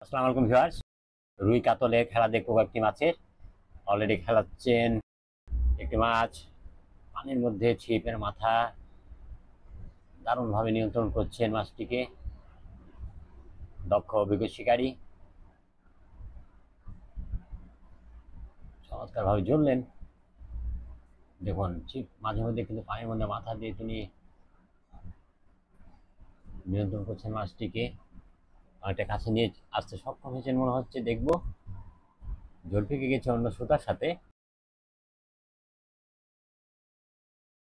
আসসালামু আলাইকুম ভিউয়ার্স। রুই কাতলের খেলা দেখবো কয়েকটি মাছের। অলরেডি খেলাচ্ছেন একটি মাছ পানির মধ্যে, ছিপের মাথা দারুণভাবে নিয়ন্ত্রণ করছেন মাছটিকে দক্ষ অভিজ্ঞ শিকারী। চমৎকার ভাবে জ্বললেন। দেখুন ছিপ মাঝে মধ্যে কিন্তু পানির মধ্যে মাথা দিয়ে তিনি নিয়ন্ত্রণ করছেন মাছটিকে। অনেকটা কাছে নিয়ে আসতে সক্ষম হয়েছেন মনে হচ্ছে। দেখবো ঝোল পেকে গেছে অন্য সুতার সাথে।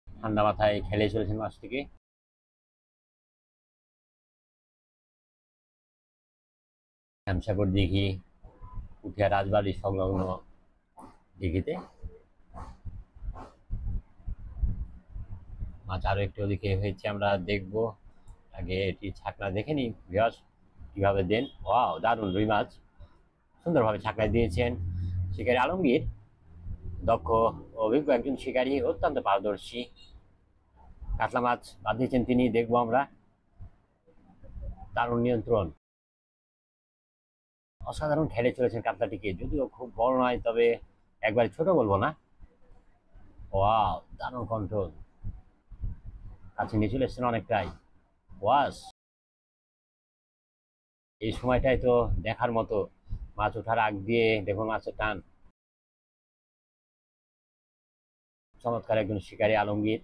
ঠান্ডা মাথায় খেলে চলেছেন মাছটিকে। শ্যামসাগর দিঘি, পুঠিয়া রাজবাড়ি সংলগ্ন দিঘিতে মাছ আরো একটু ওদিকে হয়েছে, আমরা দেখবো। আগে এটি ছাকনা দেখে নি ভিউয়ার্স কিভাবে দেন। ওয়াও, দারুণ রুই মাছ সুন্দরভাবে ছাকনায় দিয়েছেন শিকারী আলমগীর। দক্ষ অভিজ্ঞ একজন শিকারী, অত্যন্ত পারদর্শী। কাতলা মাছ বাঁধিয়েছেন তিনি, দেখবো আমরা। দারুণ নিয়ন্ত্রণ, অসাধারণ খেলে চলেছেন কাতলাটিকে। যদিও খুব বড় নয়, তবে একবারে ছোট বলবো না। ওয়াও, দারুণ কন্ট্রোল। কাছে নিয়ে চলে এসছেন অনেকটাই। ওয়াস, এই সময়টাই তো দেখার মতো। মাছ ওঠার আগ দিয়ে দেখুন মাছের টান। চমৎকার একজন শিকারী আলমগীর।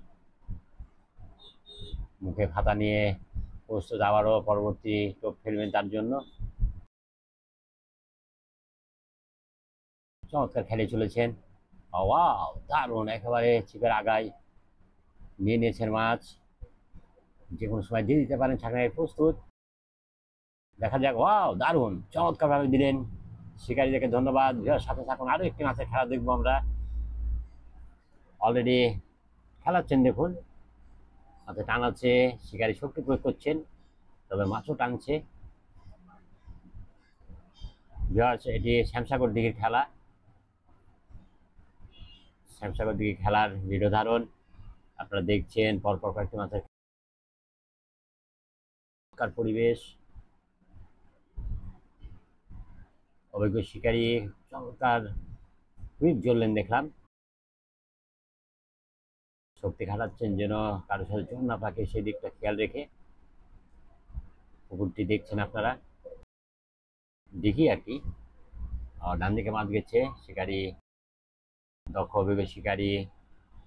মুখে খাতা নিয়ে প্রস্তুত, আবারও পরবর্তী টোপ ফেলবেন তার জন্য। চমৎকার খেলে চলেছেন। ওয়াও, দারুণ, একেবারে ছিপের আগায় নিয়ে নিয়েছেন মাছ। যে কোনো সময় দিয়ে দিতে পারেন, ছাকনায় প্রস্তুত। দেখা যাক। ওয়াও, দারুণ, চমৎকার ভাবে দিলেন। শিকারীদেরকে ধন্যবাদ। সাথে থাকুন, আরো একটি মাছের খেলা দেখবো আমরা। অলরেডি খেলাচ্ছেন দেখুন, হাতে টানাচ্ছে, শিকারী শক্তি প্রয়োগ করছেন, তবে মাছও টানছে। এটি শ্যামসাগর দিঘির খেলা। শ্যামসাগর দিঘির খেলার ভিডিও ধারণ আপনারা দেখছেন। পরপর কয়েকটি মাছের পরিবেশ, অভিজ্ঞ শিকারী চমৎকার হুইপ জ্বললেন দেখলাম। শক্তি খাটাচ্ছেন যেন কারোর সাথে চোখ না পাকে, সেই দিকটা খেয়াল রেখে। পুকুরটি দেখছেন আপনারা, দেখি আর কি। ডান দিকে মাছ গেছে, শিকারী দক্ষ অভিজ্ঞ শিকারী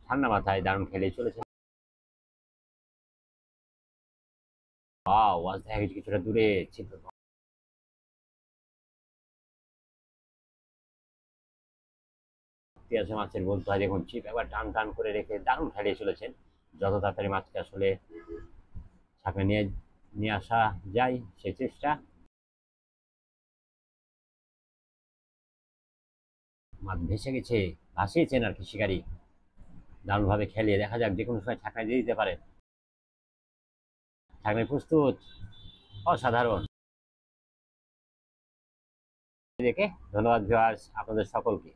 ঠান্ডা মাথায় দারুণ খেলে চলেছে। ওয়াজ দেখা গেছে কিছুটা দূরে। আছে মাছের বলতে হয়। দেখুন ছিপ একবার টান টান করে রেখে দারুণ খেলিয়ে চলেছেন। যত তাড়াতাড়ি মাছকে আসলে ছাঁকড়ে নিয়ে নিয়ে আসা যায় সেই চেষ্টা। মাছ ভেসে গেছে, ভাসিয়েছেন আর কি শিকারী। দারুণভাবে খেলিয়ে, দেখা যাক যে কোনো সময় ছাঁকড়ায় দিয়ে দিতে পারেন। ছাঁকড়ায় প্রস্তুত, অসাধারণ। দেখে ধন্যবাদ ভিউয়ার্স আপনাদের সকলকে।